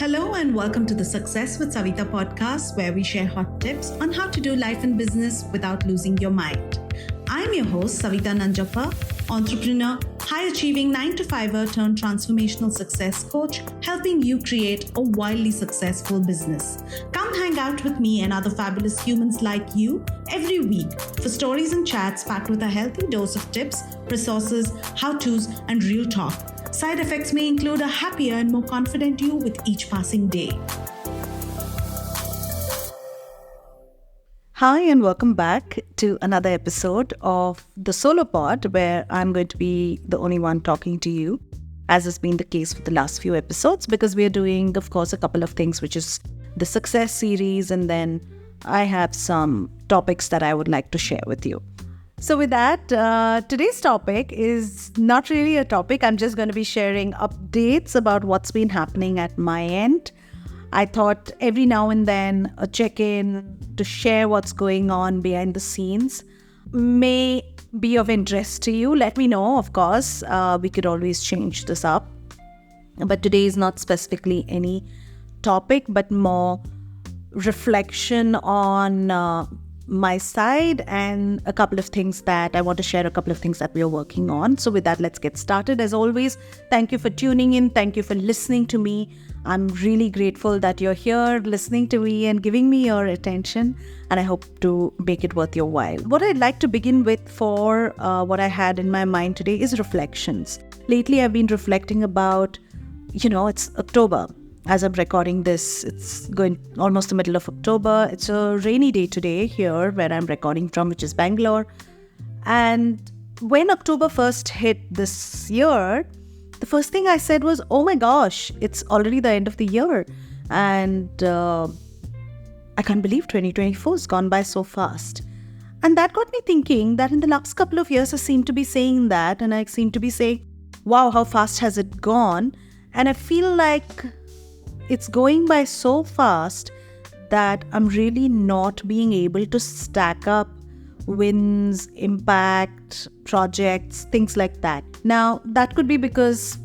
Hello and welcome to the Success with Savita podcast, where we share hot tips on how to do life and business without losing your mind. I'm your host, Savita Nanjappa, entrepreneur, high-achieving 9-to-5er turned transformational success coach, helping you create a wildly successful business. Come hang out with me and other fabulous humans like you every week for stories and chats packed with a healthy dose of tips, resources, how-tos, and real talk. Side effects may include a happier and more confident you with each passing day. Hi, and welcome back to another episode of the Solo Pod, where I'm going to be the only one talking to you, as has been the case for the last few episodes, because we are doing, of course, a couple of things, which is the Success series, and then I have some topics that I would like to share with you. So with that, today's topic is not really a topic. I'm just going to be sharing updates about what's been happening at my end. I thought every now and then a check-in to share what's going on behind the scenes may be of interest to you. Let me know, of course. We could always change this up. But today is not specifically any topic, but more reflection on my side and a couple of things that I want to share, a couple of things that we are working on. So with that, let's get started. As always, thank you for tuning in. Thank you for listening to me. I'm really grateful that you're here listening to me and giving me your attention, and I hope to make it worth your while. What I'd like to begin with for what I had in my mind today is reflections. Lately, I've been reflecting about, it's October. As I'm recording this, it's going almost the middle of October. It's a rainy day today here where I'm recording from, which is Bangalore. And when October 1st hit this year, the first thing I said was, oh my gosh, it's already the end of the year. And I can't believe 2024 has gone by so fast. And that got me thinking that in the last couple of years, I seem to be saying that. And I seem to be saying, wow, how fast has it gone? And I feel like it's going by so fast that I'm really not being able to stack up wins, impact, projects, things like that. Now, that could be because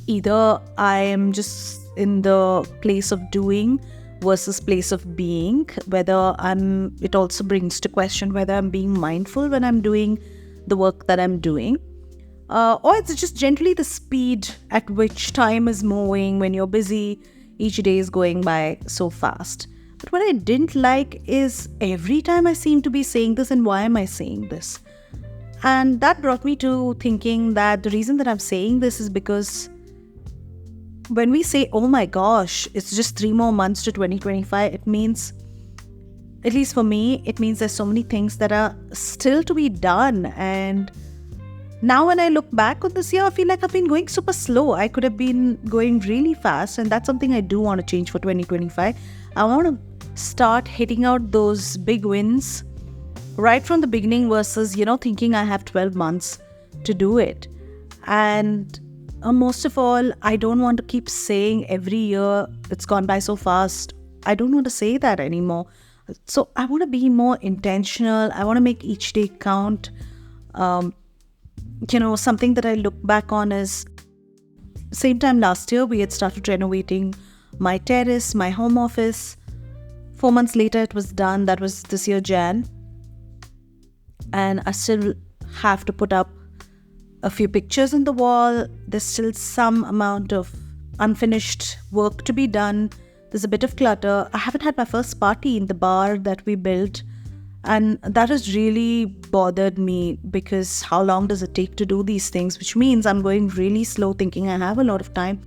either I am just in the place of doing versus place of being, it also brings to question whether I'm being mindful when I'm doing the work that I'm doing. Or it's just generally the speed at which time is moving when you're busy. Each day is going by so fast. But what I didn't like is every time I seem to be saying this, and why am I saying this? And that brought me to thinking that the reason that I'm saying this is because when we say, oh my gosh, it's just 3 more months to 2025, it means, at least for me, it means there's so many things that are still to be done. And now when I look back on this year, I feel like I've been going super slow. I could have been going really fast, and that's something I do want to change for 2025. I want to start hitting out those big wins right from the beginning versus, thinking I have 12 months to do it. And most of all, I don't want to keep saying every year it's gone by so fast. I don't want to say that anymore. So I want to be more intentional. I want to make each day count. Something that I look back on is same time last year, we had started renovating my terrace, my home office. 4 months later, it was done. That was this year, Jan. And I still have to put up a few pictures on the wall. There's still some amount of unfinished work to be done. There's a bit of clutter. I haven't had my first party in the bar that we built. And that has really bothered me because how long does it take to do these things? Which means I'm going really slow thinking I have a lot of time.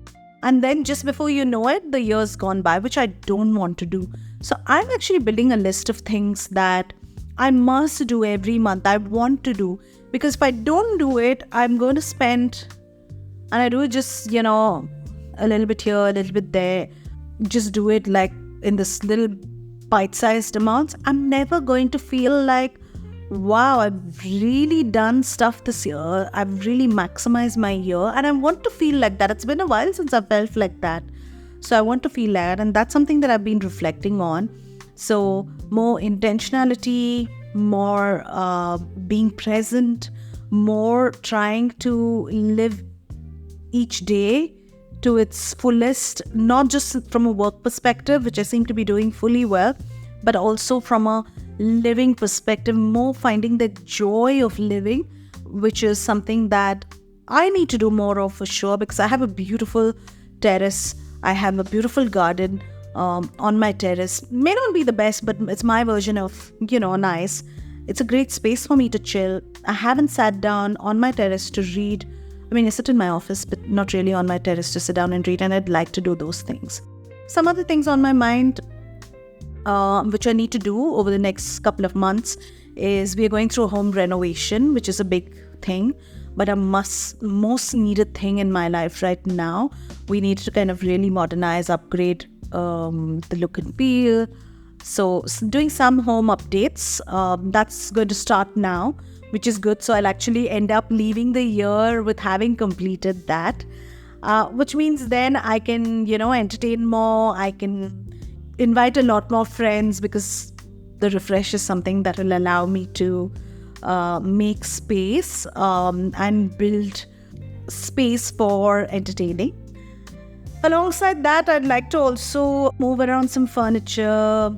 And then just before you know it, the year's gone by, which I don't want to do. So I'm actually building a list of things that I must do every month. I want to do. Because if I don't do it, I'm going to spend, and I do it just, a little bit here, a little bit there. Just do it like in this little bite-sized amounts. I'm never going to feel like, wow, I've really done stuff this year. I've really maximized my year. And I want to feel like that. It's been a while since I felt like that. So I want to feel like that. And that's something that I've been reflecting on. So more intentionality, more being present, more trying to live each day to its fullest, not just from a work perspective, which I seem to be doing fully well, but also from a living perspective, more finding the joy of living, which is something that I need to do more of for sure, because I have a beautiful terrace. I have a beautiful garden on my terrace. May not be the best, but it's my version of, nice. It's a great space for me to chill. I haven't sat down on my terrace to read. I mean, I sit in my office, but not really on my terrace to sit down and read, and I'd like to do those things. Some other things on my mind, which I need to do over the next couple of months, is we are going through a home renovation, which is a big thing, but a most needed thing in my life right now. We need to kind of really modernize, upgrade the look and feel. So doing some home updates, that's going to start now, which is good. So I'll actually end up leaving the year with having completed that, which means then I can, entertain more. I can invite a lot more friends, because the refresh is something that will allow me to make space and build space for entertaining. Alongside that, I'd like to also move around some furniture,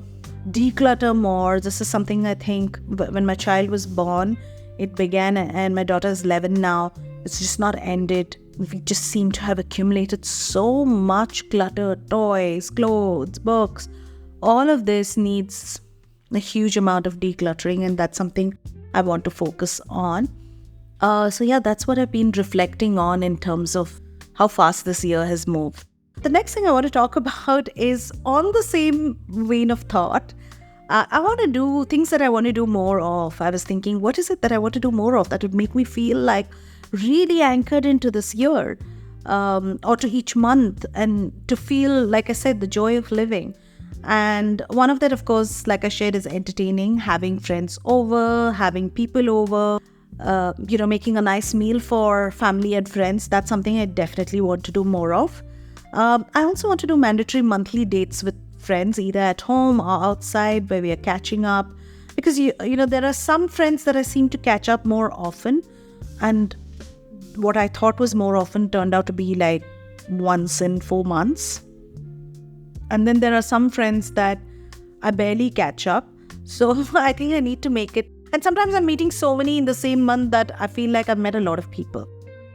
declutter more. This is something I think when my child was born, it began, and my daughter is 11 now. It's just not ended. We just seem to have accumulated so much clutter, toys, clothes, books. All of this needs a huge amount of decluttering, and that's something I want to focus on. So yeah, that's what I've been reflecting on in terms of how fast this year has moved. The next thing I want to talk about is on the same vein of thought. I want to do things that I want to do more of. I was thinking, what is it that I want to do more of that would make me feel like really anchored into this year, or to each month, and to feel, like I said, the joy of living. And one of that, of course, like I shared, is entertaining, having friends over, having people over, making a nice meal for family and friends. That's something I definitely want to do more of. I also want to do mandatory monthly dates with friends, either at home or outside, where we are catching up. Because, there are some friends that I seem to catch up more often. And what I thought was more often turned out to be like once in 4 months. And then there are some friends that I barely catch up. So I think I need to make it. And sometimes I'm meeting so many in the same month that I feel like I've met a lot of people.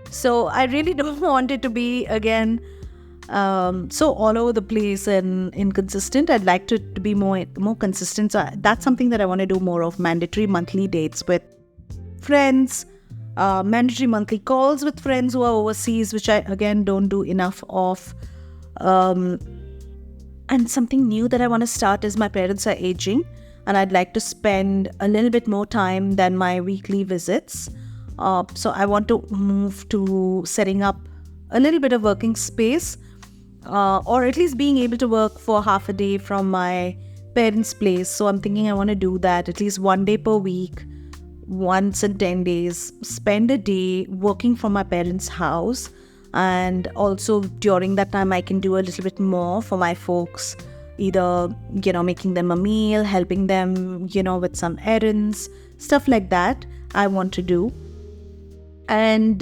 So I really don't want it to be, again, so all over the place and inconsistent. I'd like to be more consistent. So that's something that I want to do more of: mandatory monthly dates with friends, mandatory monthly calls with friends who are overseas, which I, again, don't do enough of. And something new that I want to start is my parents are aging, and I'd like to spend a little bit more time than my weekly visits. So I want to move to setting up a little bit of working space, or at least being able to work for half a day from my parents' place. So I'm thinking I want to do that at least 1 day per week, once in 10 days, spend a day working from my parents' house. And also during that time, I can do a little bit more for my folks, either, making them a meal, helping them, with some errands, stuff like that I want to do. And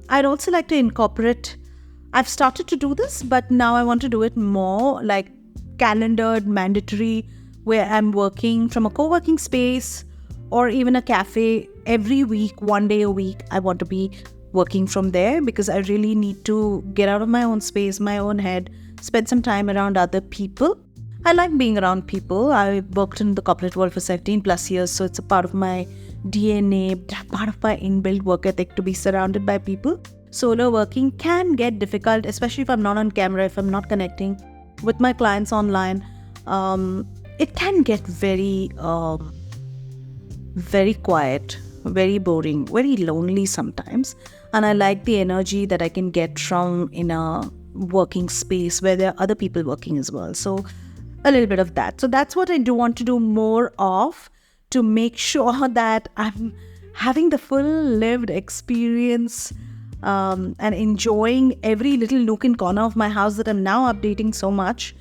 I'd also like to incorporate, I've started to do this, but now I want to do it more, like calendared, mandatory, where I'm working from a co-working space or even a cafe every week, 1 day a week. I want to be working from there, because I really need to get out of my own space, my own head, spend some time around other people. I like being around people. I worked in the corporate world for 17 plus years, so it's a part of my DNA, part of my inbuilt work ethic to be surrounded by people. Solo working can get difficult, especially if I'm not on camera, if I'm not connecting with my clients online. It can get very quiet, very boring, very lonely sometimes. And I like the energy that I can get from in a working space where there are other people working as well. So a little bit of that. So that's what I do want to do more of, to make sure that I'm having the full lived experience and enjoying every little nook and corner of my house that I'm now updating so much.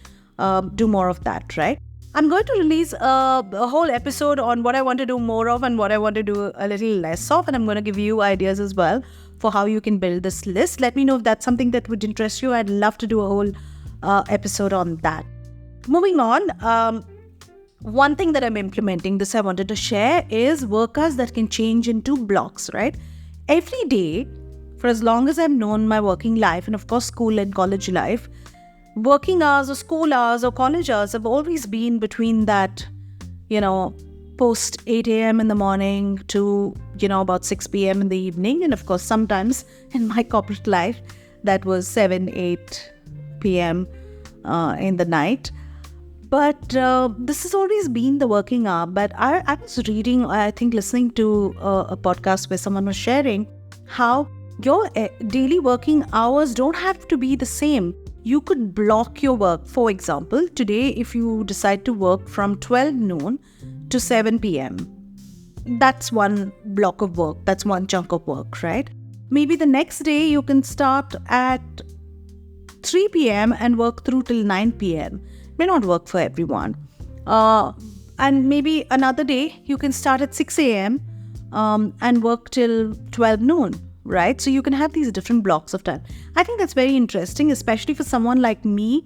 Do more of that, right? I'm going to release a whole episode on what I want to do more of and what I want to do a little less of, and I'm going to give you ideas as well for how you can build this list. Let me know if that's something that would interest you. I'd love to do a whole episode on that. Moving on, one thing that I'm implementing, this I wanted to share, is work hours that can change into blocks, right? Every day, for as long as I've known my working life, and of course school and college life, working hours or school hours or college hours have always been between that, post 8 a.m. in the morning to, about 6 p.m. in the evening. And of course, sometimes in my corporate life, that was 7, 8 p.m. In the night. But this has always been the working hour. But I was reading, I think listening to a podcast where someone was sharing how your daily working hours don't have to be the same. You could block your work. For example, today, if you decide to work from 12 noon to 7 p.m., that's one block of work. That's one chunk of work, right? Maybe the next day you can start at 3 p.m. and work through till 9 p.m. May not work for everyone. And maybe another day you can start at 6 a.m. And work till 12 noon. Right? So you can have these different blocks of time. I think that's very interesting, especially for someone like me,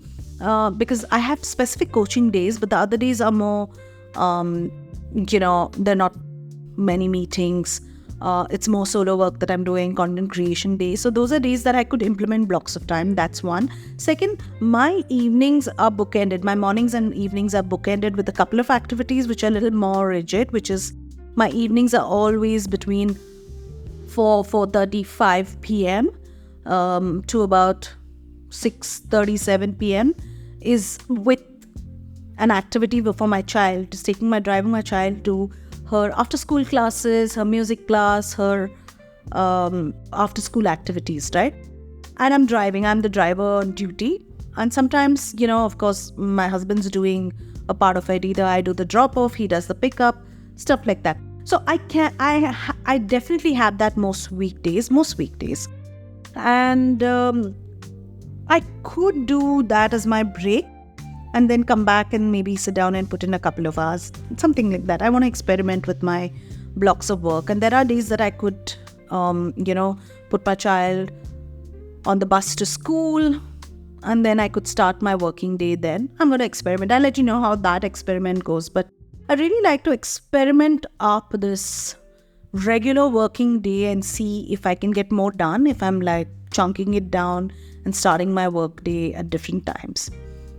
because I have specific coaching days, but the other days are more, there are not many meetings. It's more solo work that I'm doing, content creation days. So those are days that I could implement blocks of time. That's one. Second, my evenings are bookended. My mornings and evenings are bookended with a couple of activities which are a little more rigid, which is my evenings are always between 4:35 p.m. To about 6:37 p.m. is with an activity for my child, just driving my child to her after school classes, her music class, her after school activities, right? And I'm the driver on duty. And sometimes, of course, my husband's doing a part of it. Either I do the drop off, he does the pickup, stuff like that. So I definitely have that most weekdays. And I could do that as my break and then come back and maybe sit down and put in a couple of hours, something like that. I want to experiment with my blocks of work. And there are days that I could, put my child on the bus to school and then I could start my working day then. I'm going to experiment. I'll let you know how that experiment goes. But I really like to experiment up this regular working day and see if I can get more done, if I'm like chunking it down and starting my work day at different times.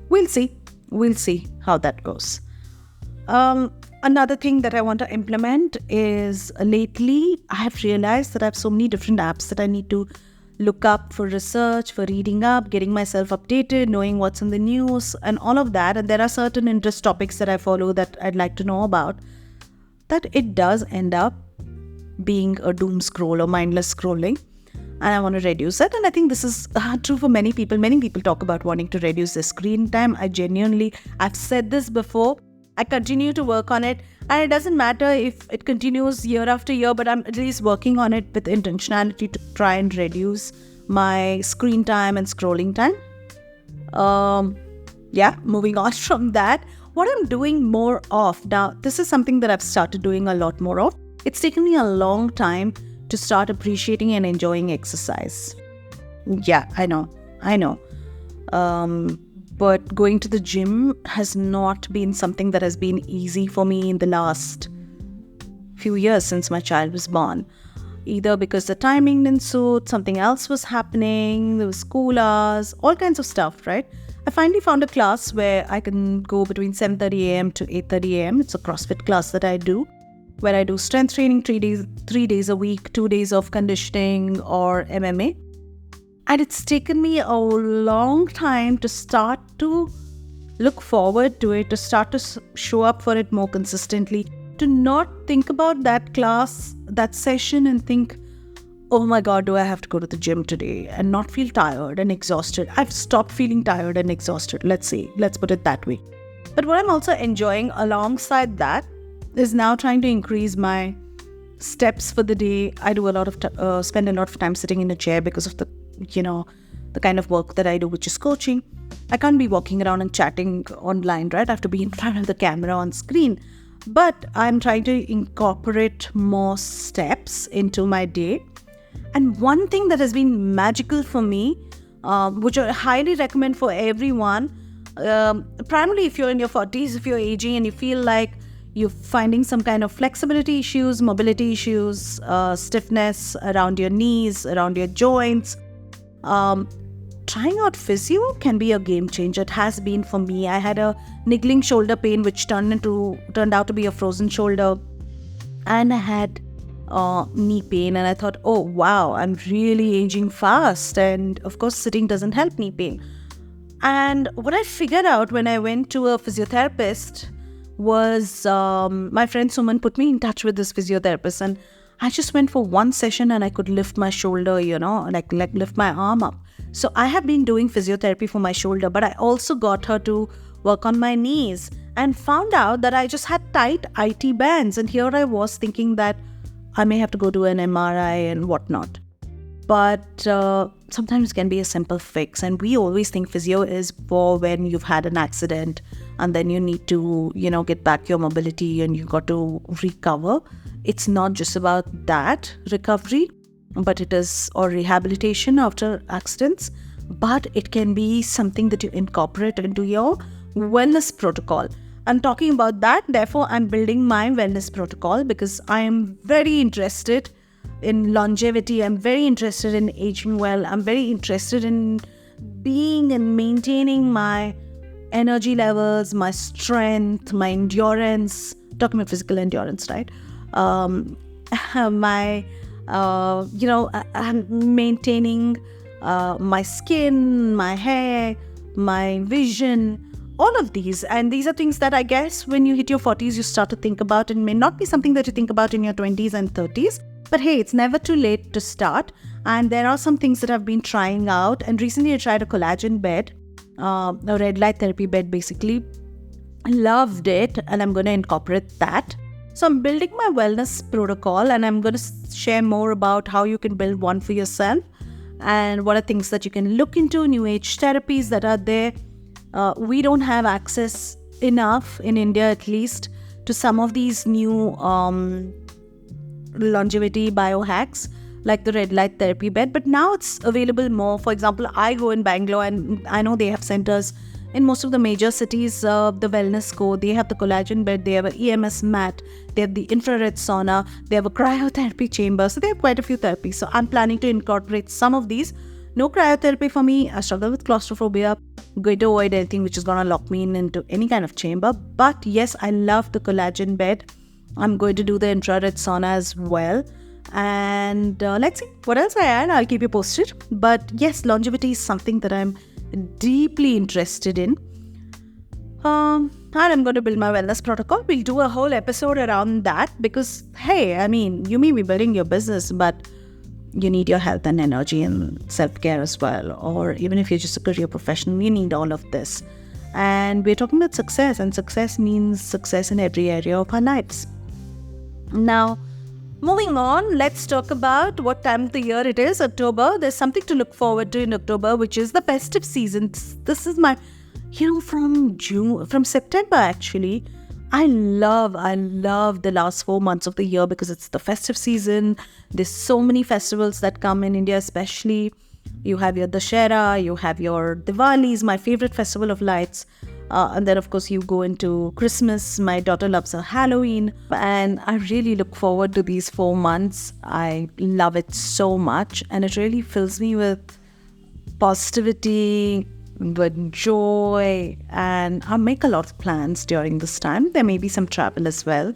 We'll see how that goes. Another thing that I want to implement is lately I have realized that I have so many different apps that I need to look up for research, for reading up, getting myself updated, knowing what's in the news and all of that. And there are certain interest topics that I follow that I'd like to know about, that it does end up being a doom scroll or mindless scrolling. And I want to reduce it. And I think this is true for many people. Many people talk about wanting to reduce their screen time. I've said this before. I continue to work on it. And it doesn't matter if it continues year after year, but I'm at least working on it with intentionality to try and reduce my screen time and scrolling time. Moving on from that, what I'm doing more of now, this is something that I've started doing a lot more of. It's taken me a long time to start appreciating and enjoying exercise. Yeah, I know. But going to the gym has not been something that has been easy for me in the last few years since my child was born. Either because the timing didn't suit, something else was happening, there was school hours, all kinds of stuff, right? I finally found a class where I can go between 7:30 a.m. to 8:30 a.m. It's a CrossFit class that I do, where I do strength training 3 days a week, 2 days of conditioning or MMA. And it's taken me a long time to start to look forward to it, to start to show up for it more consistently, to not think about that class, that session and think, oh my God, do I have to go to the gym today, and not feel tired and exhausted. I've stopped feeling tired and exhausted, let's put it that way. But what I'm also enjoying alongside that is now trying to increase my steps for the day. I do spend a lot of time sitting in a chair because of the kind of work that I do, which is coaching. I can't be walking around and chatting online, right? I have to be in front of the camera on screen. But I'm trying to incorporate more steps into my day. And one thing that has been magical for me, which I highly recommend for everyone, primarily if you're in your 40s, if you're aging and you feel like you're finding some kind of flexibility issues, mobility issues, stiffness around your knees, around your joints, trying out physio can be a game changer. It has been for me. I had a niggling shoulder pain which turned out to be a frozen shoulder, and I had knee pain, and I thought, oh wow, I'm really aging fast, and of course sitting doesn't help knee pain. And what I figured out when I went to a physiotherapist was my friend Suman put me in touch with this physiotherapist, and I just went for one session and I could lift my shoulder, like lift my arm up. So I have been doing physiotherapy for my shoulder, but I also got her to work on my knees and found out that I just had tight IT bands. And here I was thinking that I may have to go to an MRI and whatnot. But sometimes it can be a simple fix. And we always think physio is for when you've had an accident and then you need to, get back your mobility and you got to recover. It's not just about that recovery, but it is or rehabilitation after accidents. But it can be something that you incorporate into your wellness protocol. And talking about that, therefore, I'm building my wellness protocol because I am very interested in longevity. I'm very interested in aging well. I'm very interested in being and maintaining my energy levels, my strength, my endurance. Talking about physical endurance, right? I'm maintaining my skin, my hair, my vision, all of these. And these are things that I guess when you hit your 40s, you start to think about, and may not be something that you think about in your 20s and 30s. But hey, it's never too late to start. And there are some things that I've been trying out. And recently I tried a collagen bed, a red light therapy bed basically. I loved it, and I'm going to incorporate that. So I'm building my wellness protocol, and I'm going to share more about how you can build one for yourself and what are things that you can look into, new age therapies that are there. We don't have access enough, in India at least, to some of these new longevity biohacks like the red light therapy bed, but now it's available more. For example, I go in Bangalore, and I know they have centers in most of the major cities. The wellness co, they have the collagen bed, they have an EMS mat, they have the infrared sauna, they have a cryotherapy chamber. So they have quite a few therapies. So I'm planning to incorporate some of these. No cryotherapy for me. I struggle with claustrophobia. I'm going to avoid anything which is going to lock me into any kind of chamber. But yes, I love the collagen bed. I'm going to do the infrared sauna as well. And let's see what else I add. I'll keep you posted. But yes, longevity is something that I'm deeply interested in. And I'm going to build my wellness protocol. We'll do a whole episode around that because, hey, I mean, you may be building your business, but you need your health and energy and self-care as well. Or even if you're just a career professional, you need all of this. And we're talking about success, and success means success in every area of our lives. Now, moving on, let's talk about what time of the year it is. October. There's something to look forward to in October, which is the festive season. This is my, from September actually. I love the last 4 months of the year because it's the festive season. There's so many festivals that come in India, especially. You have your Dussehra, you have your Diwali, is my favorite festival of lights. And then, of course, you go into Christmas. My daughter loves her Halloween. And I really look forward to these 4 months. I love it so much. And it really fills me with positivity, with joy. And I make a lot of plans during this time. There may be some travel as well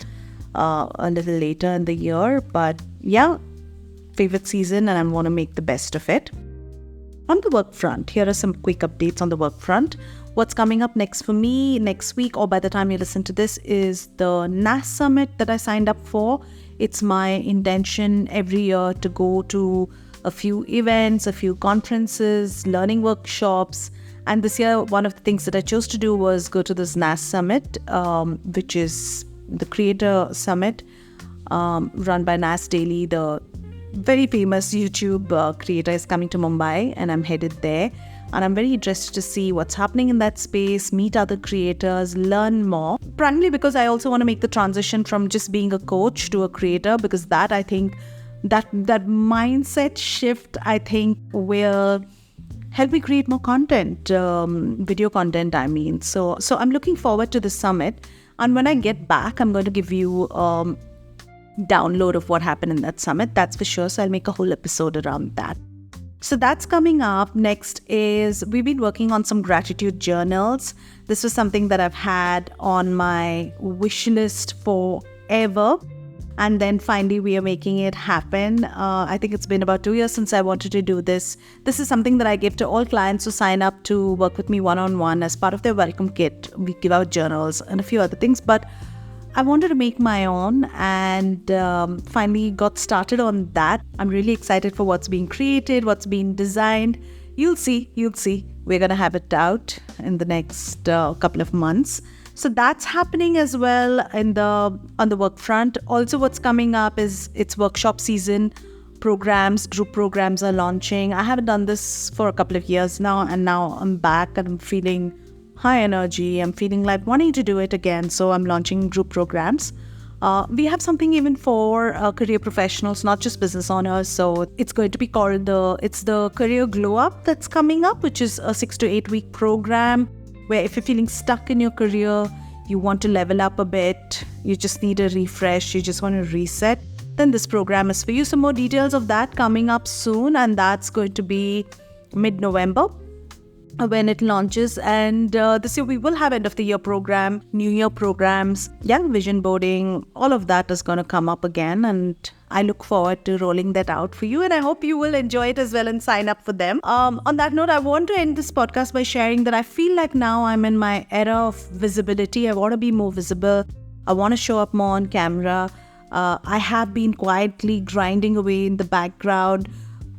a little later in the year. But yeah, favorite season, and I want to make the best of it. On the work front, here are some quick updates on the work front. What's coming up next for me next week, or by the time you listen to this, is the NAS Summit that I signed up for. It's my intention every year to go to a few events, a few conferences, learning workshops. And this year, one of the things that I chose to do was go to this NAS Summit, which is the Creator Summit run by Nas Daily. The very famous YouTube creator is coming to Mumbai, and I'm headed there. And I'm very interested to see what's happening in that space, meet other creators, learn more. Primarily because I also want to make the transition from just being a coach to a creator, because that, I think, that mindset shift, I think, will help me create more content, video content, I mean. So I'm looking forward to the summit. And when I get back, I'm going to give you download of what happened in that summit. That's for sure. So I'll make a whole episode around that. So that's coming up. Next is we've been working on some gratitude journals. This was something that I've had on my wish list forever. And then finally, we are making it happen. I think it's been about 2 years since I wanted to do this. This is something that I give to all clients who sign up to work with me one-on-one as part of their welcome kit. We give out journals and a few other things, but I wanted to make my own and finally got started on that. I'm really excited for what's being created, what's being designed. You'll see. We're going to have it out in the next couple of months. So that's happening as well on the work front. Also, what's coming up is it's workshop season. Group programs are launching. I haven't done this for a couple of years now, and now I'm back and I'm feeling high energy. I'm feeling like wanting to do it again. So I'm launching group programs. We have something even for career professionals, not just business owners. So it's going to be called the Career Glow Up that's coming up, which is a 6 to 8 week program where if you're feeling stuck in your career, you want to level up a bit, you just need a refresh, you just want to reset, then this program is for you. So more details of that coming up soon, and that's going to be mid-November when it launches. And this year we will have end of the year program, new year programs, vision boarding, all of that is going to come up again, and I look forward to rolling that out for you, and I hope you will enjoy it as well and sign up for them. On that note, I want to end this podcast by sharing that I feel like now I'm in my era of visibility. I want to be more visible. I want to show up more on camera. I have been quietly grinding away in the background,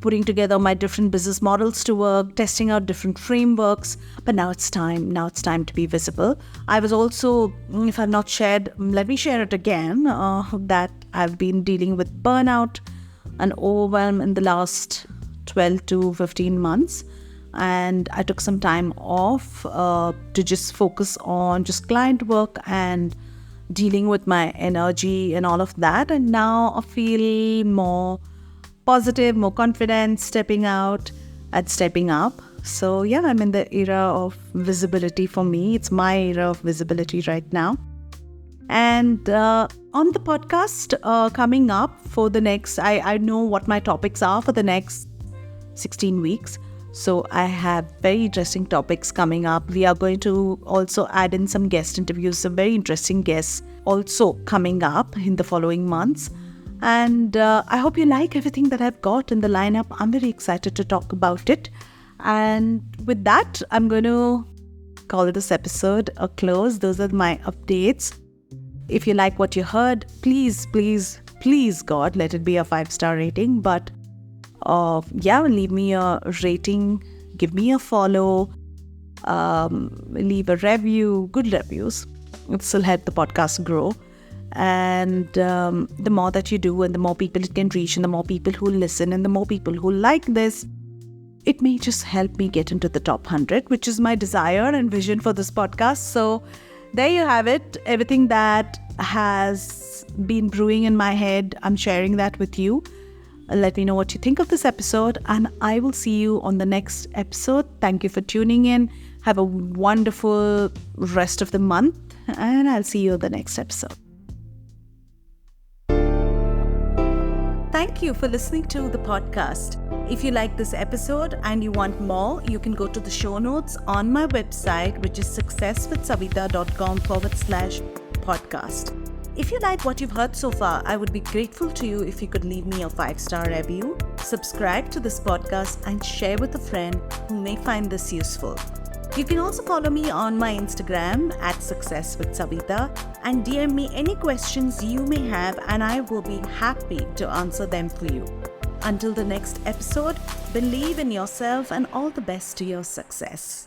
putting together my different business models to work, testing out different frameworks. But now it's time. Now it's time to be visible. I was also, if I've not shared, let me share it again, that I've been dealing with burnout and overwhelm in the last 12 to 15 months. And I took some time off to just focus on just client work and dealing with my energy and all of that. And now I feel more positive, more confident, stepping out and stepping up. So I'm in the era of visibility for me. It's my era of visibility right now. And on the podcast coming up for the next, I know what my topics are for the next 16 weeks. So I have very interesting topics coming up. We are going to also add in some guest interviews, some very interesting guests also coming up in the following months. And I hope you like everything that I've got in the lineup. I'm very excited to talk about it. And with that, I'm going to call this episode a close. Those are my updates. If you like what you heard, please, God, let it be a 5-star rating. But leave me a rating, give me a follow, leave a review, good reviews. It still help the podcast grow. And the more that you do and the more people it can reach and the more people who listen and the more people who like this, it may just help me get into the top 100, which is my desire and vision for this podcast. So there you have it. Everything that has been brewing in my head, I'm sharing that with you. Let me know what you think of this episode, and I will see you on the next episode. Thank you for tuning in. Have a wonderful rest of the month, and I'll see you on the next episode. Thank you for listening to the podcast. If you like this episode and you want more, you can go to the show notes on my website, which is successwithsavita.com/podcast. If you like what you've heard so far, I would be grateful to you if you could leave me a 5-star review, subscribe to this podcast, and share with a friend who may find this useful. You can also follow me on my Instagram @successwithsavita and DM me any questions you may have, and I will be happy to answer them for you. Until the next episode, believe in yourself and all the best to your success.